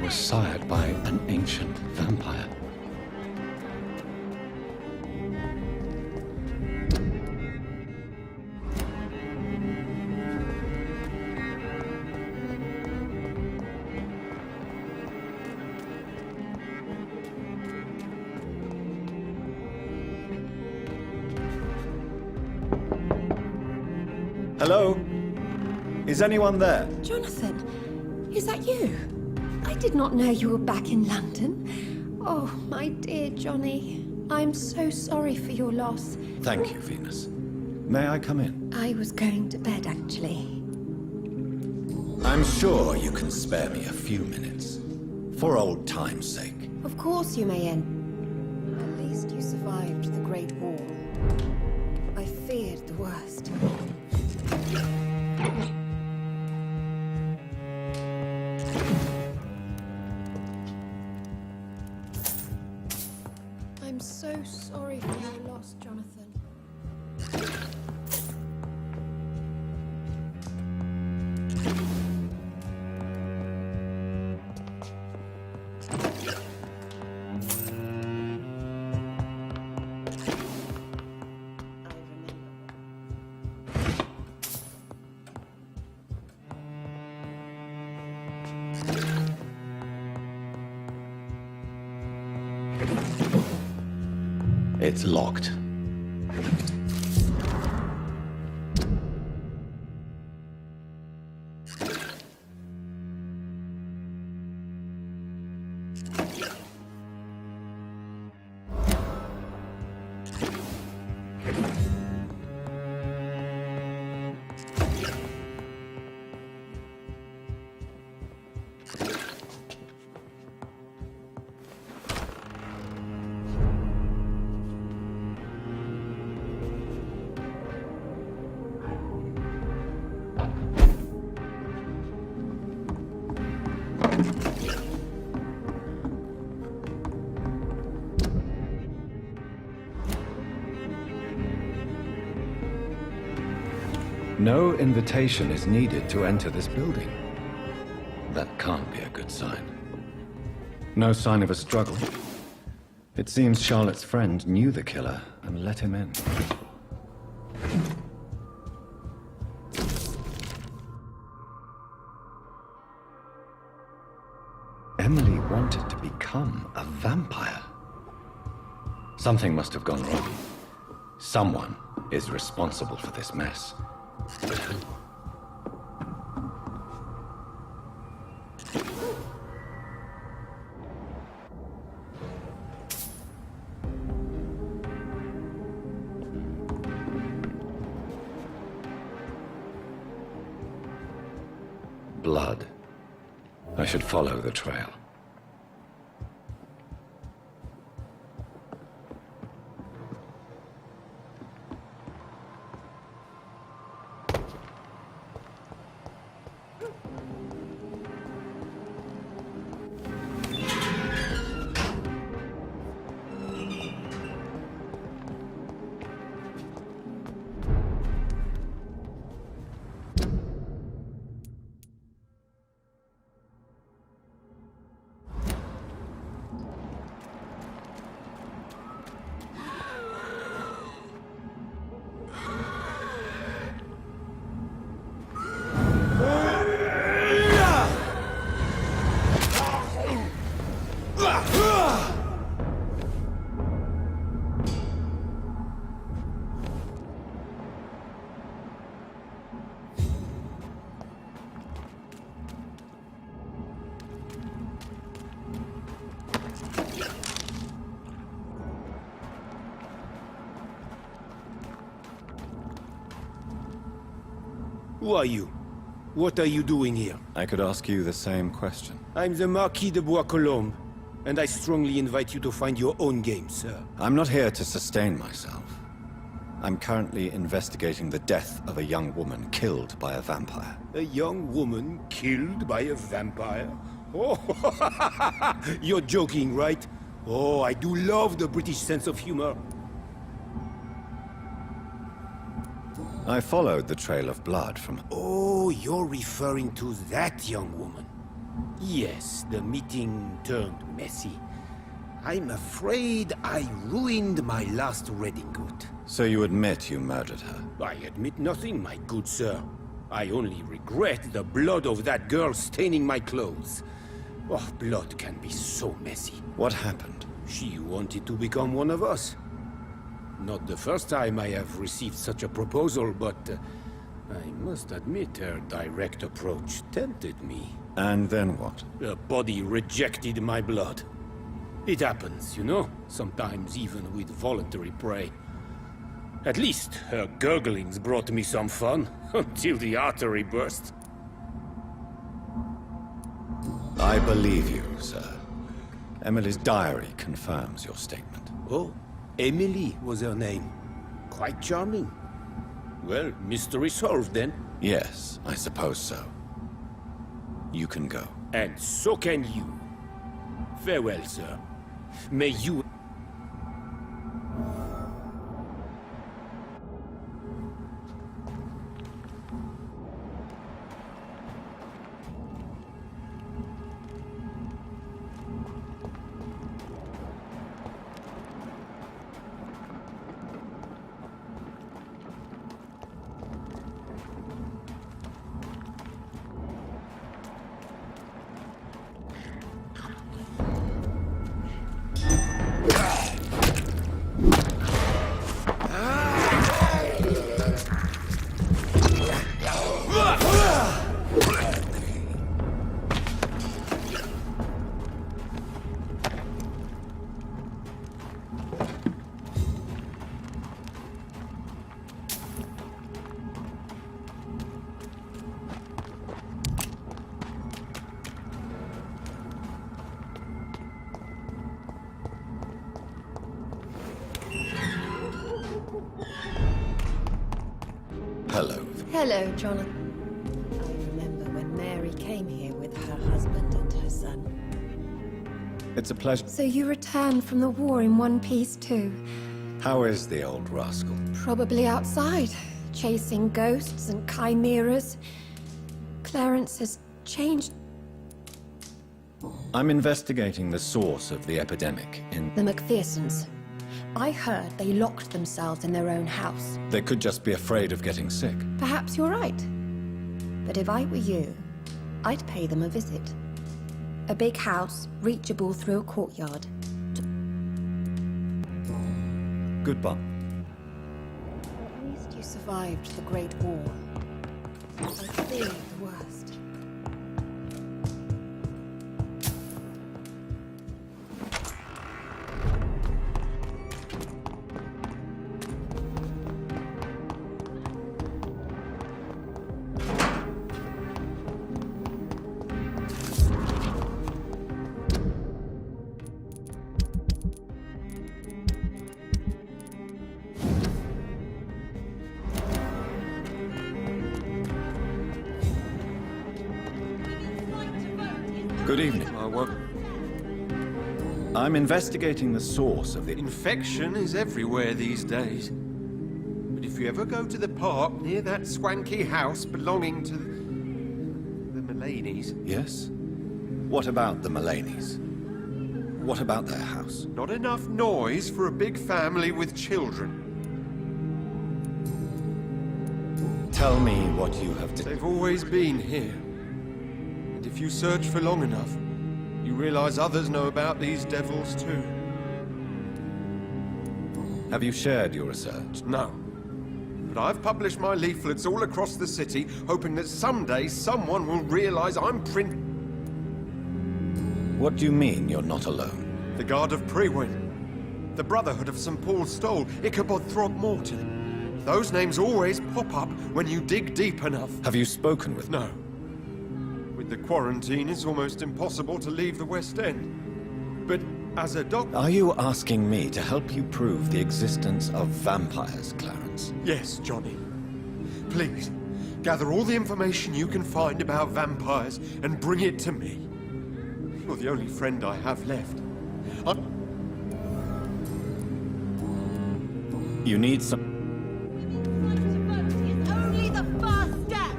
was sired by an ancient vampire. Hello? Is anyone there? Jonathan, is that you? I did not know you were back in London. Oh, my dear Johnny. I'm so sorry for your loss. Thank you, Venus. May I come in? I was going to bed, actually. I'm sure you can spare me a few minutes. For old time's sake. Of course you may end. At least you survived the Great War. I feared the worst. I'm so sorry for your loss, Jonathan. It's locked. No invitation is needed to enter this building. That can't be a good sign. No sign of a struggle. It seems Charlotte's friend knew the killer and let him in. Emily wanted to become a vampire. Something must have gone wrong. Someone is responsible for this mess. Blood. I should follow the trail. Who are you? What are you doing here? I could ask you the same question. I'm the Marquis de Bois-Colombes, and I strongly invite you to find your own game, sir. I'm not here to sustain myself. I'm currently investigating the death of a young woman killed by a vampire. A young woman killed by a vampire? Oh, you're joking, right? Oh, I do love the British sense of humor. I followed the trail of blood from... Oh, you're referring to that young woman. Yes, the meeting turned messy. I'm afraid I ruined my last redingote. So you admit you murdered her? I admit nothing, my good sir. I only regret the blood of that girl staining my clothes. Oh, blood can be so messy. What happened? She wanted to become one of us. Not the first time I have received such a proposal, but I must admit her direct approach tempted me. And then what? Her body rejected my blood. It happens, you know, sometimes even with voluntary prey. At least her gurglings brought me some fun, until the artery burst. I believe you, sir. Emily's diary confirms your statement. Oh, Emily was her name. Quite charming. Well, mystery solved then. Yes, I suppose so. You can go. And so can you. Farewell, sir. May you... Hello. Hello, Jonathan. I remember when Mary came here with her husband and her son. It's a pleasure. So you returned from the war in one piece too? How is the old rascal? Probably outside, chasing ghosts and chimeras. Clarence has changed. I'm investigating the source of the epidemic in... The McPhersons. I heard they locked themselves in their own house. They could just be afraid of getting sick. Perhaps you're right. But if I were you, I'd pay them a visit. A big house, reachable through a courtyard. Goodbye. At least you survived the Great War. I feared the worst. Good evening. I'm investigating the source of the... Infection is everywhere these days. But if you ever go to the park near that swanky house belonging to the Mullaneys... Yes? What about the Mullaneys? What about their house? Not enough noise for a big family with children. Tell me what you have to... They've always been here. And if you search for long enough, you realize others know about these devils too. Have you shared your research? No. But I've published my leaflets all across the city, hoping that someday someone will realize I'm What do you mean you're not alone? the Guard of Prewin, the Brotherhood of St. Paul's Stole, Ichabod Throgmorton. Those names always pop up when you dig deep enough. Have you spoken with... No. With the quarantine, it's almost impossible to leave the West End. But as a doctor... Are you asking me to help you prove the existence of vampires, Clarence? Yes, Johnny. Please, gather all the information you can find about vampires and bring it to me. You're the only friend I have left. You need some... Only the first step.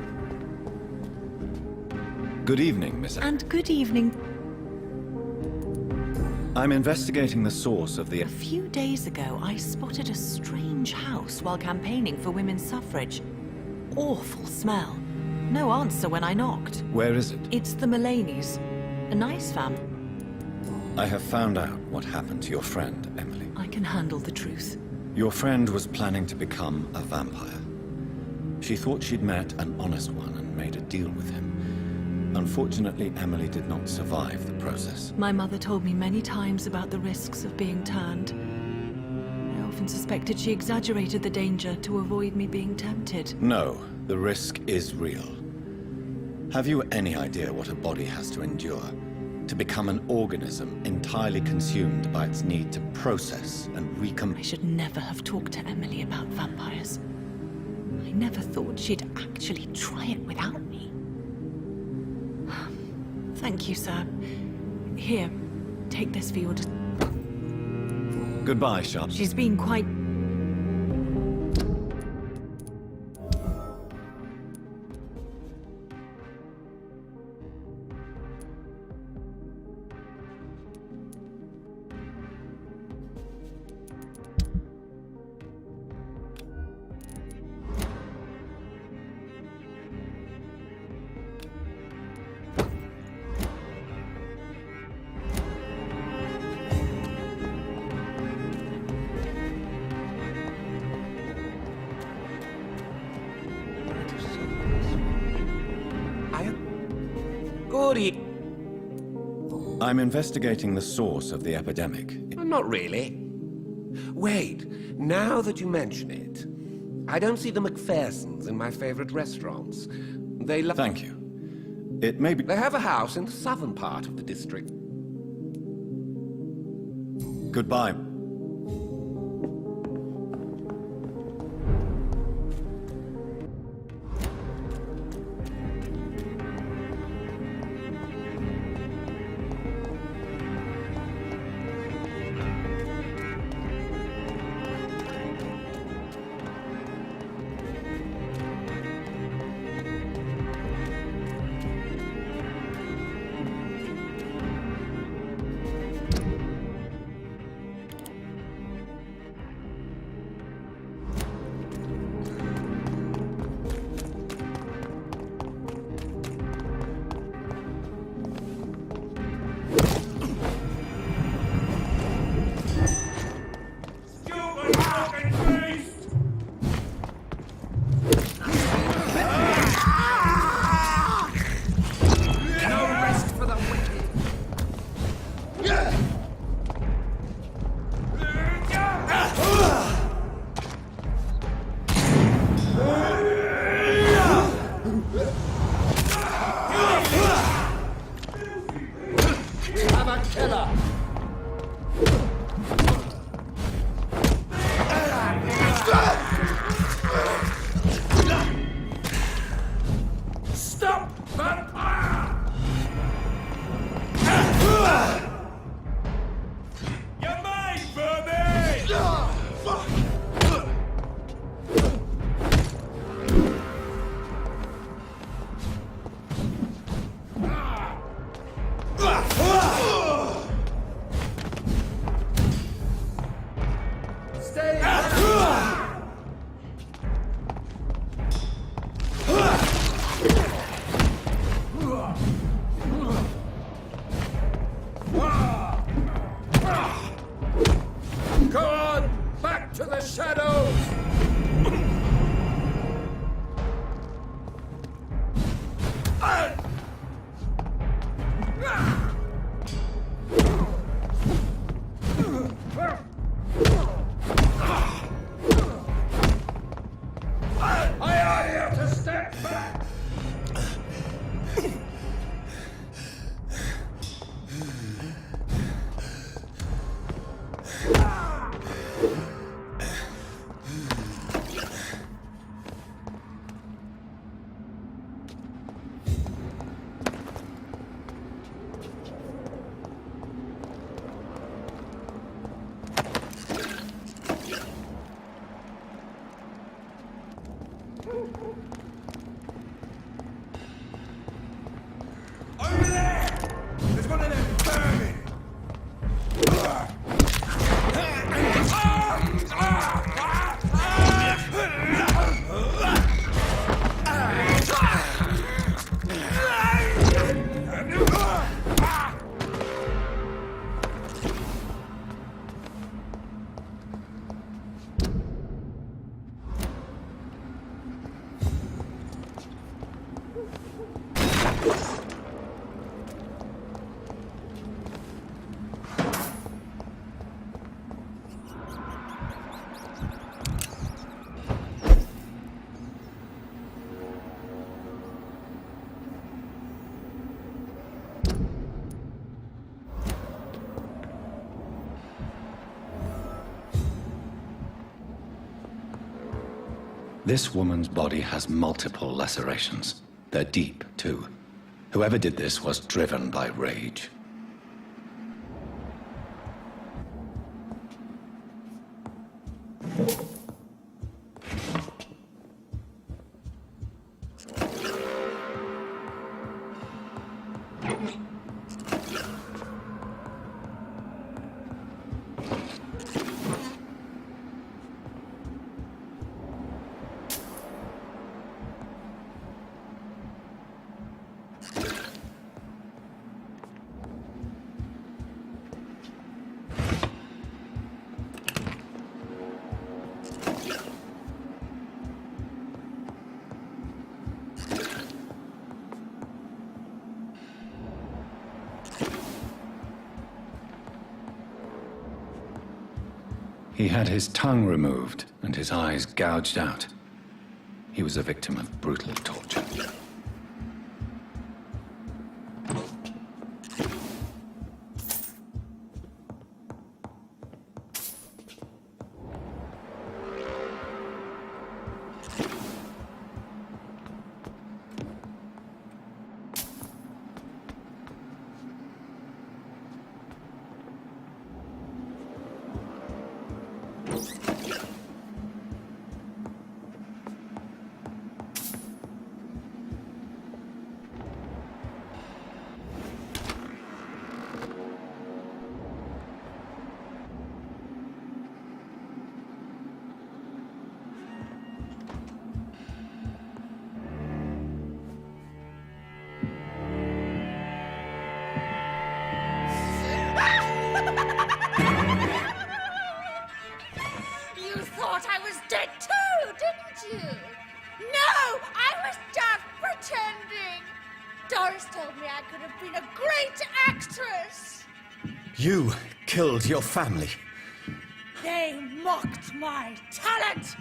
Good evening, Miss. And good evening. I'm investigating the source of the... A few days ago, I spotted a strange house while campaigning for women's suffrage. Awful smell. No answer when I knocked. Where is it? It's the Mullaneys. A nice family. I have found out what happened to your friend, Emily. I can handle the truth. Your friend was planning to become a vampire. She thought she'd met an honest one and made a deal with him. Unfortunately, Emily did not survive the process. My mother told me many times about the risks of being turned. I often suspected she exaggerated the danger to avoid me being tempted. No, the risk is real. Have you any idea what a body has to endure? To become an organism entirely consumed by its need to process and I should never have talked to Emily about vampires. I never thought she'd actually try it without me. Thank you, sir. Here, take this for your... Goodbye, Charlotte. She's been quite... I'm investigating the source of the epidemic. Not really. Wait, now that you mention it, I don't see the McPhersons in my favorite restaurants. Thank you. It may be... They have a house in the southern part of the district. Goodbye. This woman's body has multiple lacerations. They're deep, too. Whoever did this was driven by rage. He had his tongue removed and his eyes gouged out. He was a victim of brutal torture. You thought I was dead too, didn't you? No, I was just pretending. Doris told me I could have been a great actress. You killed your family. They mocked my talent.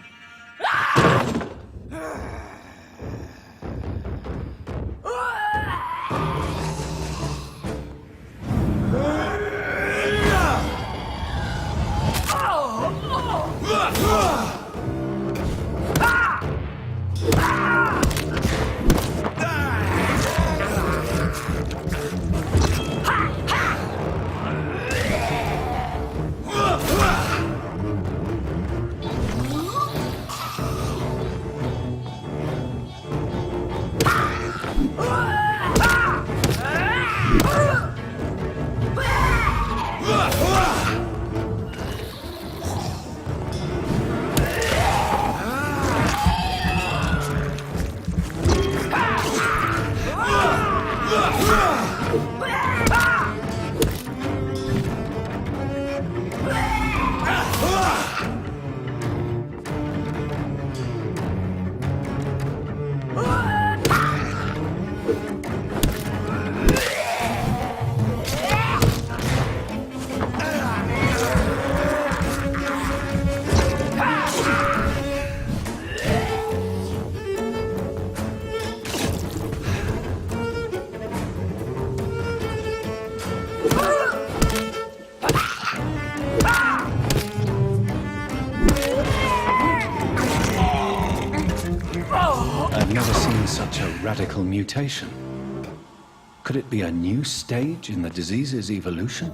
I've never seen such a radical mutation. Could it be a new stage in the disease's evolution?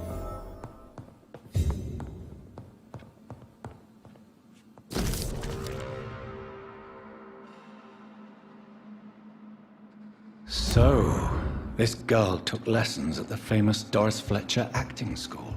So, this girl took lessons at the famous Doris Fletcher acting school.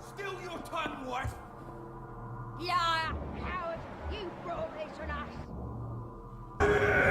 Still your tongue, wife! Liar! Coward! You brought this on us!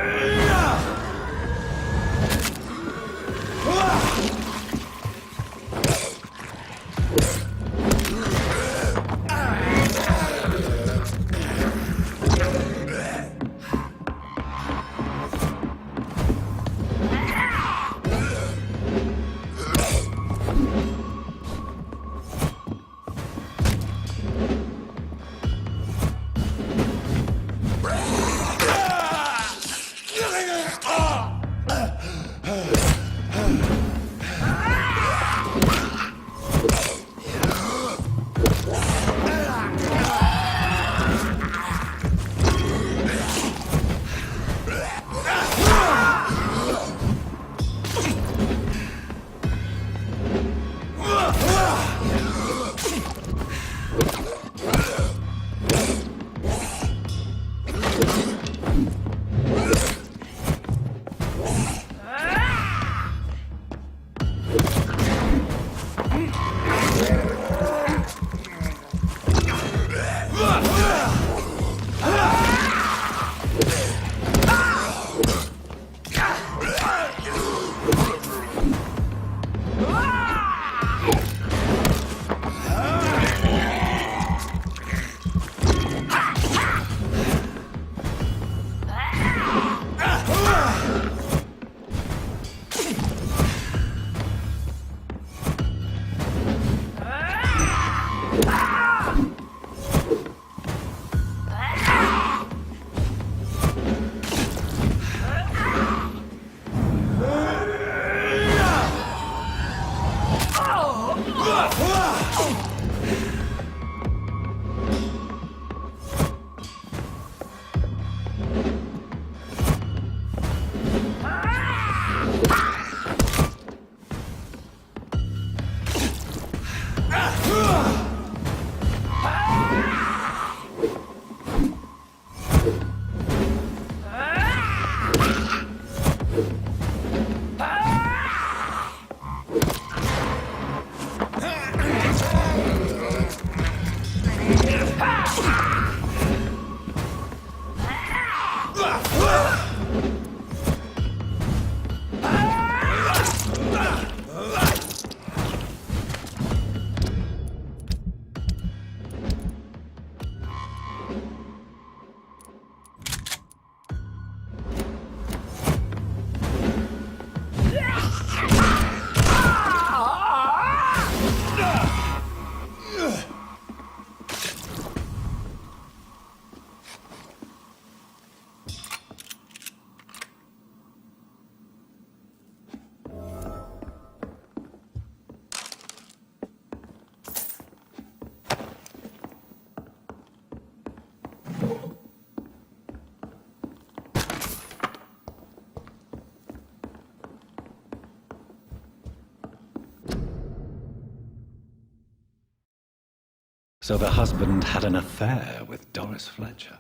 So the husband had an affair with Doris Fletcher.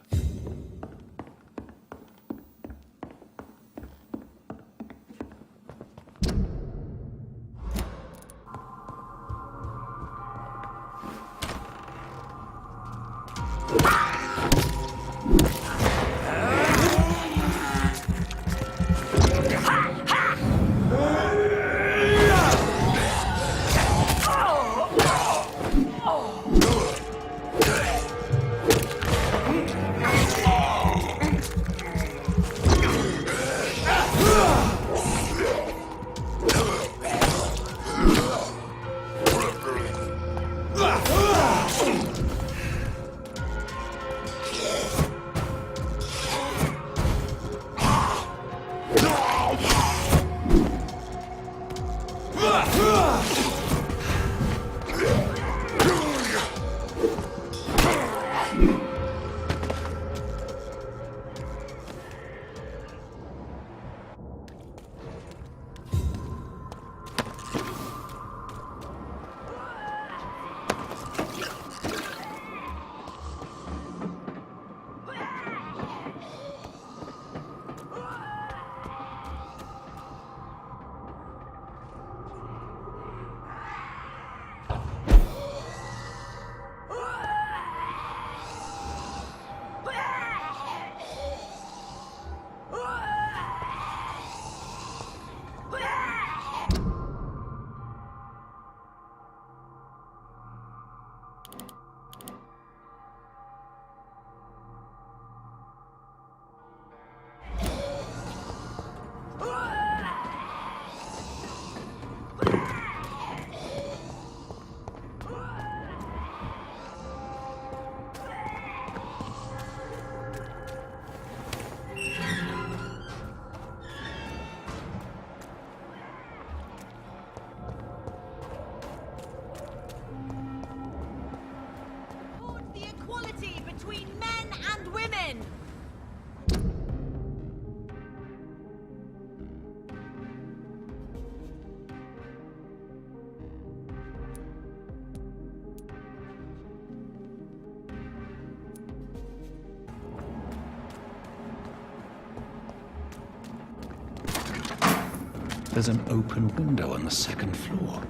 There's an open window on the second floor.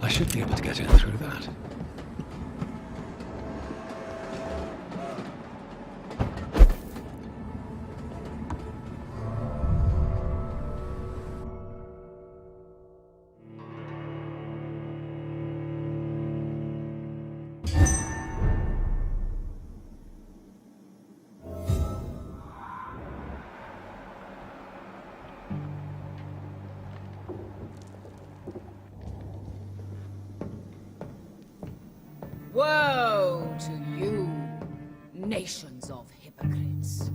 I should be able to get in through that. Woe to you, nations of hypocrites.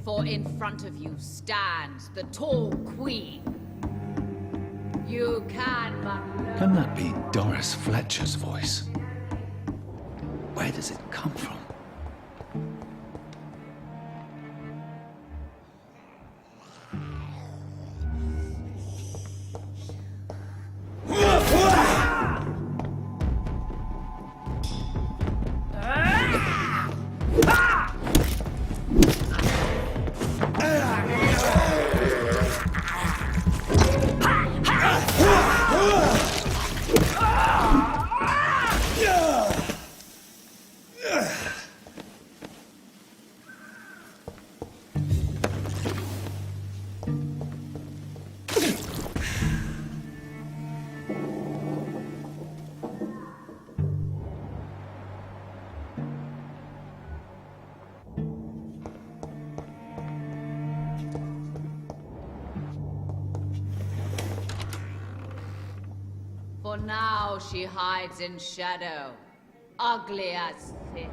For in front of you stands the tall queen. You can but learn. Can that be Doris Fletcher's voice? Where does it come from? now she hides in shadow, ugly as sin.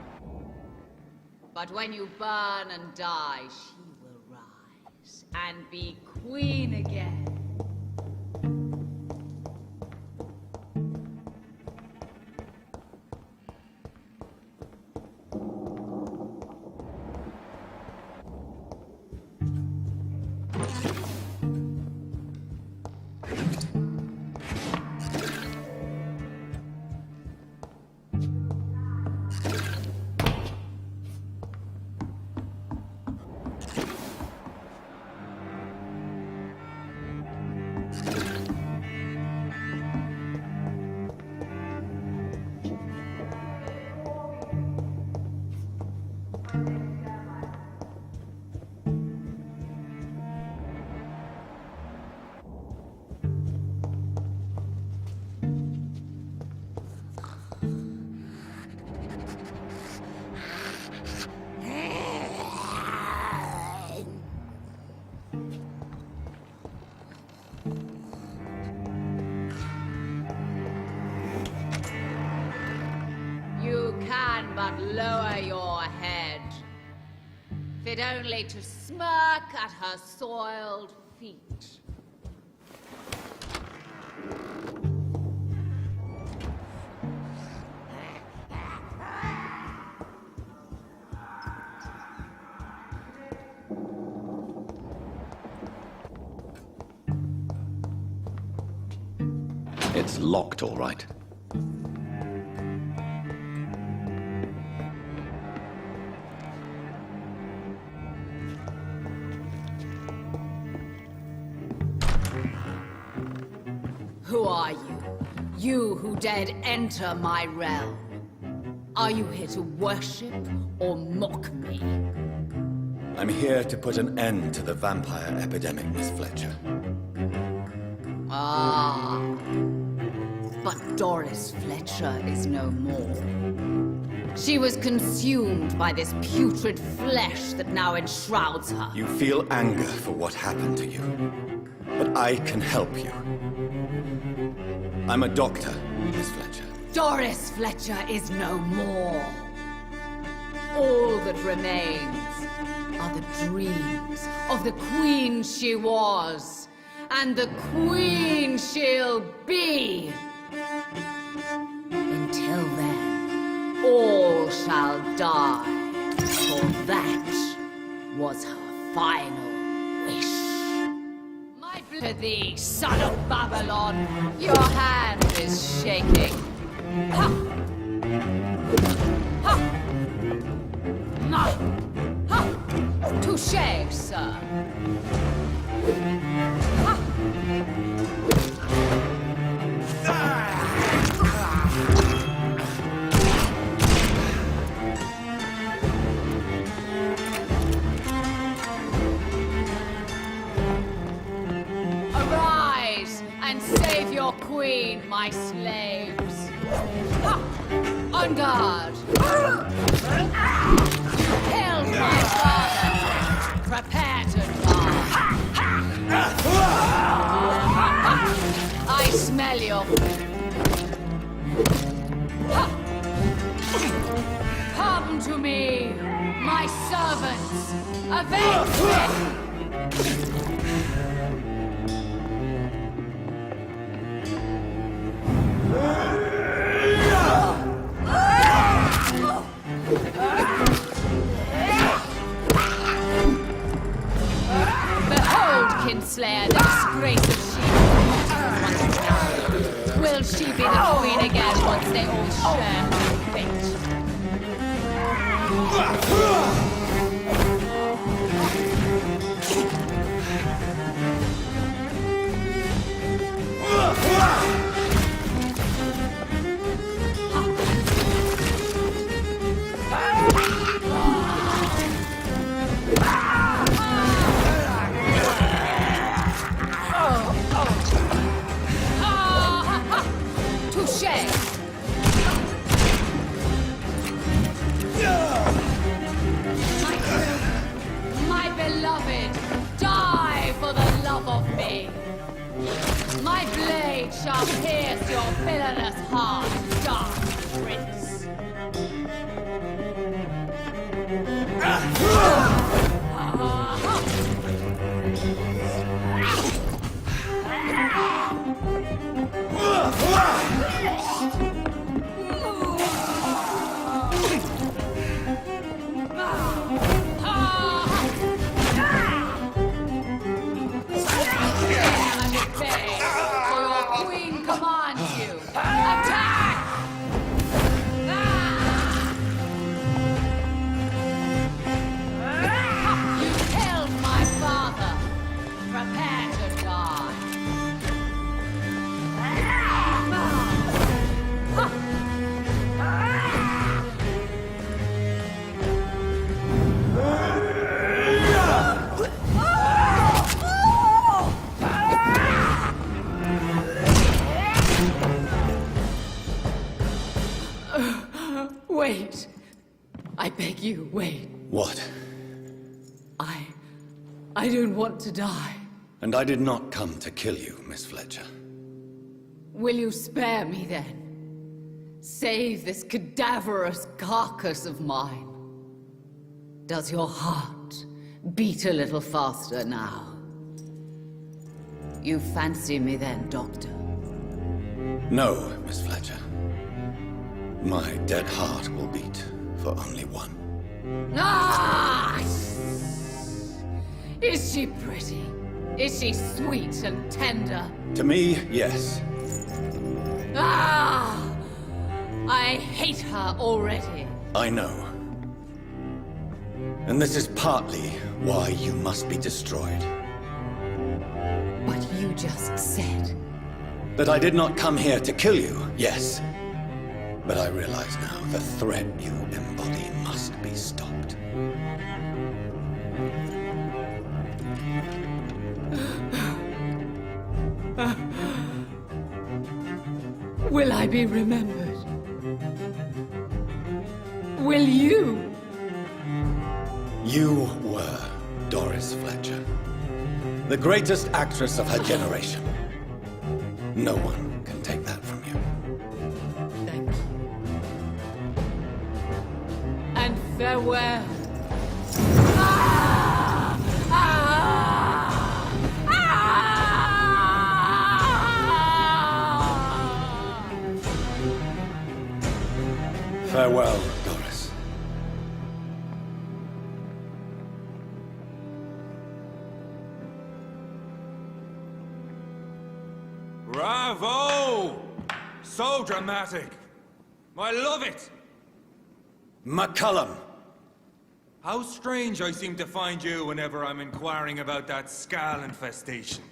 But when you burn and die, she will rise and be queen again. But lower your head, fit only to smirk at her soiled feet. It's locked, all right. Who are you? You who dared enter my realm. Are you here to worship or mock me? I'm here to put an end to the vampire epidemic, Miss Fletcher. Ah. But Doris Fletcher is no more. She was consumed by this putrid flesh that now enshrouds her. You feel anger for what happened to you, but I can help you. I'm a doctor, Miss Fletcher. Doris Fletcher is no more. All that remains are the dreams of the queen she was, and the queen she'll be. Until then, all shall die, for that was her final wish. To thee, son of Babylon, your hand is shaking. Ha! Ha! Ma! Ha! Touché, sir. Ha! And save your queen, my slaves. Ha! On guard. Hail my father. Prepare to die. I smell your... Ha! Come to me, my servants. Avenge me. Behold, Kinslayer, the disgrace of she. Will she be the queen again once they all share her fate? Touché! My blade shall pierce your villainous heart, dark prince. Wait. I beg you, wait. What? I don't want to die. And I did not come to kill you, Miss Fletcher. Will you spare me then? Save this cadaverous carcass of mine. Does your heart beat a little faster now? You fancy me then, Doctor? No, Miss Fletcher. My dead heart will beat for only one. Ah! Is she pretty? Is she sweet and tender? To me, yes. Ah! I hate her already. I know. And this is partly why you must be destroyed. But you just said... That I did not come here to kill you, yes. But I realize now the threat you embody must be stopped. Will I be remembered? Will you? You were Doris Fletcher, the greatest actress of her generation. No one can take that from you. Thank you. And farewell. Ah! Ah! Ah! Farewell, Doris. Bravo! So dramatic. I love it. McCullum! How strange I seem to find you whenever I'm inquiring about that Skal infestation.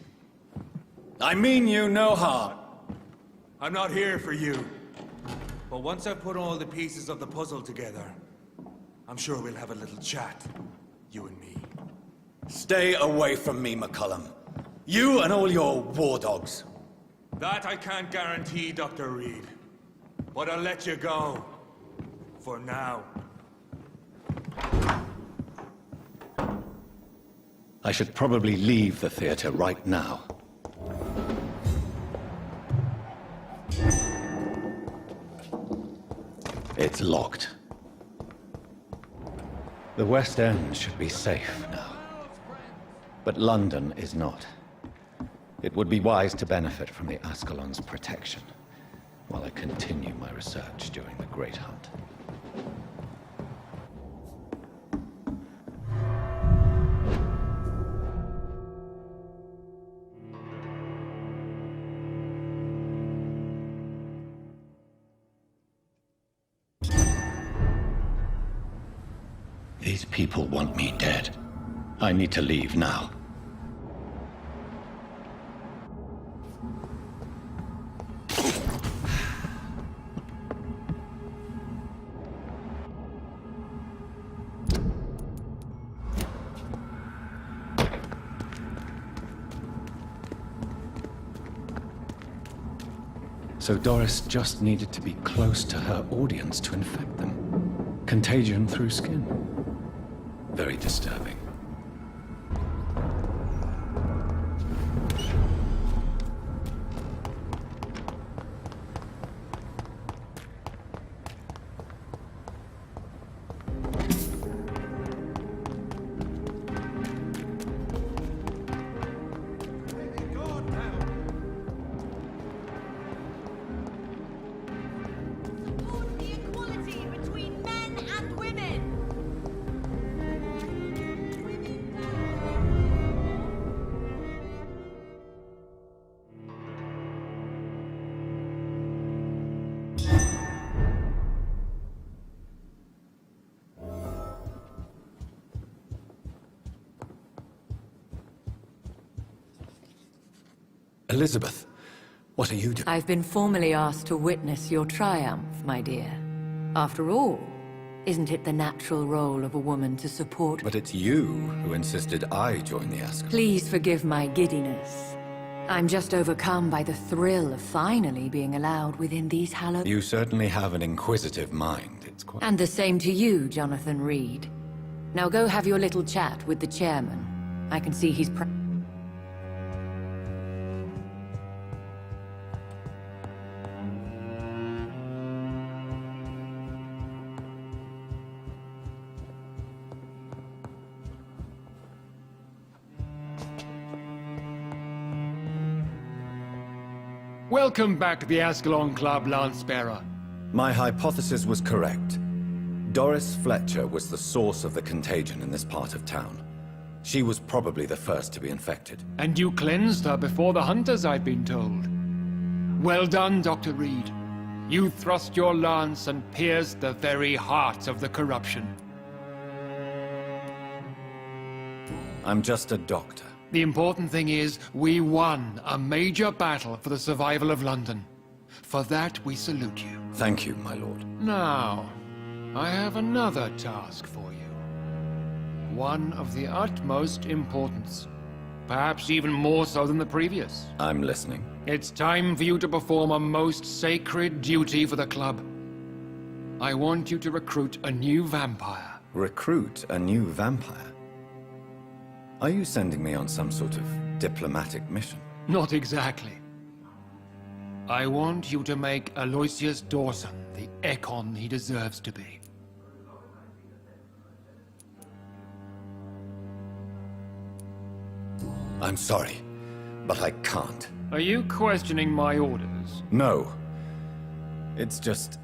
I mean you no harm. I'm not here for you. But once I've put all the pieces of the puzzle together, I'm sure we'll have a little chat, you and me. Stay away from me, McCullum. You and all your war dogs. That I can't guarantee, Dr. Reed. But I'll let you go. For now. I should probably leave the theater right now. It's locked. The West End should be safe now. But London is not. It would be wise to benefit from the Ascalon's protection while I continue my research during the Great Hunt. These people want me dead. I need to leave now. So Doris just needed to be close to her audience to infect them. Contagion through skin. Very disturbing. Elizabeth, what are you doing? I've been formally asked to witness your triumph, my dear. After all, isn't it the natural role of a woman to support... But it's you who insisted I join the Ascalon. Please forgive my giddiness. I'm just overcome by the thrill of finally being allowed within these hallowed... You certainly have an inquisitive mind. It's quite... And the same to you, Jonathan Reed. Now go have your little chat with the chairman. I can see he's... Welcome back to the Ascalon Club, Lance-Bearer. My hypothesis was correct. Doris Fletcher was the source of the contagion in this part of town. She was probably the first to be infected. And you cleansed her before the hunters, I've been told. Well done, Dr. Reed. You thrust your lance and pierced the very heart of the corruption. I'm just a doctor. The important thing is, we won a major battle for the survival of London. For that, we salute you. Thank you, my lord. Now, I have another task for you. One of the utmost importance. Perhaps even more so than the previous. I'm listening. It's time for you to perform a most sacred duty for the club. I want you to recruit a new vampire. Recruit a new vampire? Are you sending me on some sort of diplomatic mission? Not exactly. I want you to make Aloysius Dawson the Ekon he deserves to be. I'm sorry, but I can't. Are you questioning my orders? No. It's just...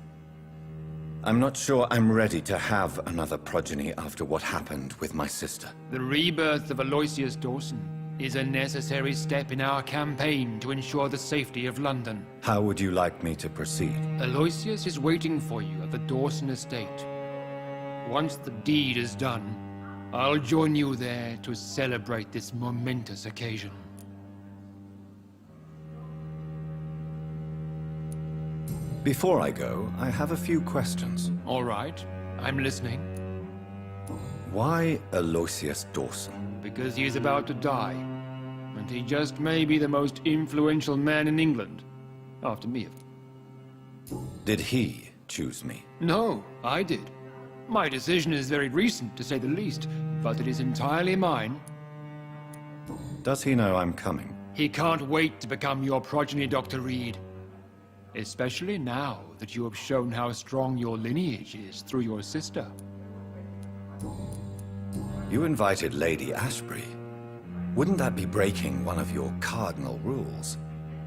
I'm not sure I'm ready to have another progeny after what happened with my sister. The rebirth of Aloysius Dawson is a necessary step in our campaign to ensure the safety of London. How would you like me to proceed? Aloysius is waiting for you at the Dawson estate. Once the deed is done, I'll join you there to celebrate this momentous occasion. Before I go, I have a few questions. All right, I'm listening. Why Aloysius Dawson? Because he is about to die, and he just may be the most influential man in England. After me. Did he choose me? No, I did. My decision is very recent, to say the least, but it is entirely mine. Does he know I'm coming? He can't wait to become your progeny, Dr. Reed. Especially now that you have shown how strong your lineage is through your sister. You invited Lady Ashbury. Wouldn't that be breaking one of your cardinal rules?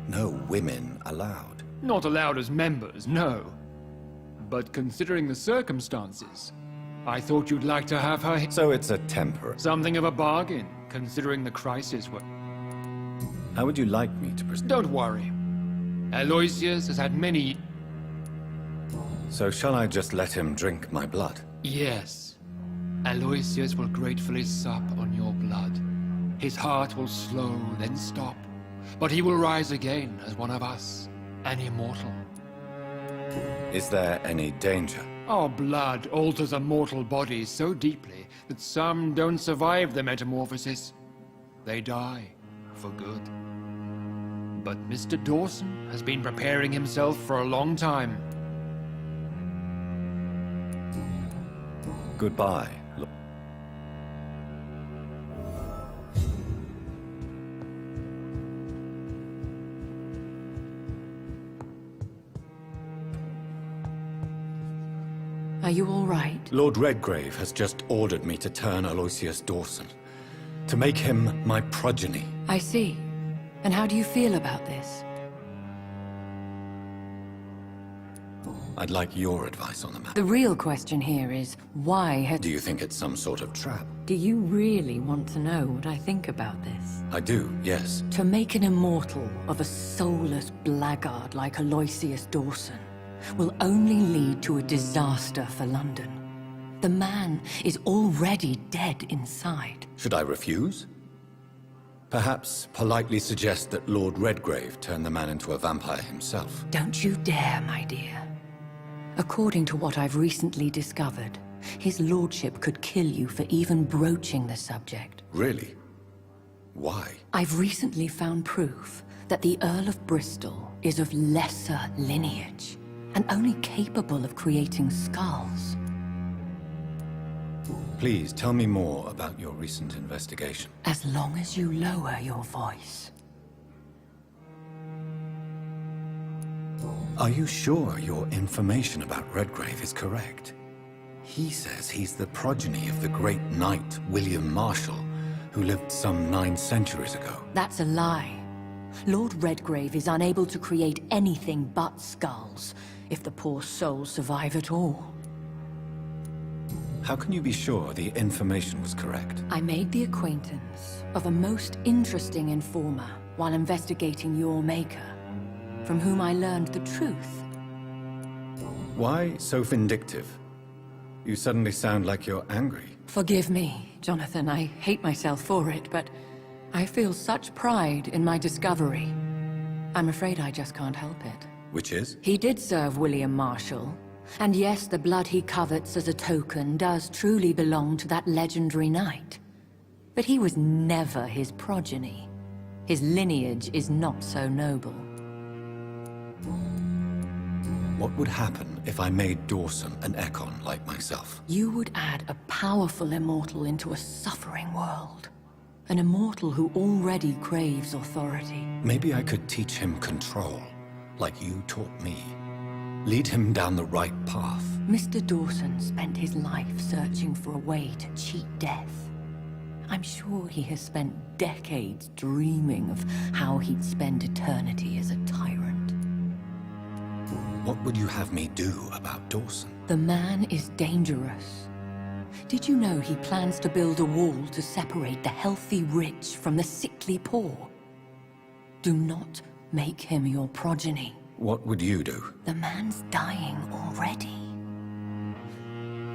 No women allowed. Not allowed as members, no. But considering the circumstances, I thought you'd like to have her... So it's a temporary... Something of a bargain, considering the crisis we're... How would you like me to proceed? Don't worry. Aloysius has had many... So shall I just let him drink my blood? Yes. Aloysius will gratefully sup on your blood. His heart will slow, then stop. But he will rise again as one of us, an immortal. Is there any danger? Our blood alters a mortal body so deeply that some don't survive the metamorphosis. They die for good. But Mr. Dawson has been preparing himself for a long time. Goodbye. Are you all right? Lord Redgrave has just ordered me to turn Aloysius Dawson. To make him my progeny. I see. And how do you feel about this? I'd like your advice on the matter. The real question here is, why Do you think it's some sort of trap? Do you really want to know what I think about this? I do, yes. To make an immortal of a soulless blackguard like Aloysius Dawson will only lead to a disaster for London. The man is already dead inside. Should I refuse? Perhaps politely suggest that Lord Redgrave turned the man into a vampire himself. Don't you dare, my dear. According to what I've recently discovered, his lordship could kill you for even broaching the subject. Really? Why? I've recently found proof that the Earl of Bristol is of lesser lineage and only capable of creating skulls. Please tell me more about your recent investigation. As long as you lower your voice. Are you sure your information about Redgrave is correct? He says he's the progeny of the great knight William Marshall, who lived some 9 centuries ago. That's a lie. Lord Redgrave is unable to create anything but skulls, if the poor souls survive at all. How can you be sure the information was correct? I made the acquaintance of a most interesting informer while investigating your maker, from whom I learned the truth. Why so vindictive? You suddenly sound like you're angry. Forgive me, Jonathan. I hate myself for it, but I feel such pride in my discovery. I'm afraid I just can't help it. Which is? He did serve William Marshall. And yes, the blood he covets as a token does truly belong to that legendary knight. But he was never his progeny. His lineage is not so noble. What would happen if I made Dawson an Ekon like myself? You would add a powerful immortal into a suffering world. An immortal who already craves authority. Maybe I could teach him control, like you taught me. Lead him down the right path. Mr. Dawson spent his life searching for a way to cheat death. I'm sure he has spent decades dreaming of how he'd spend eternity as a tyrant. What would you have me do about Dawson? The man is dangerous. Did you know he plans to build a wall to separate the healthy rich from the sickly poor? Do not make him your progeny. What would you do? The man's dying already.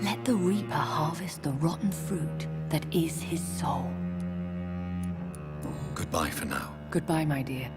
Let the Reaper harvest the rotten fruit that is his soul. Goodbye for now. Goodbye, my dear.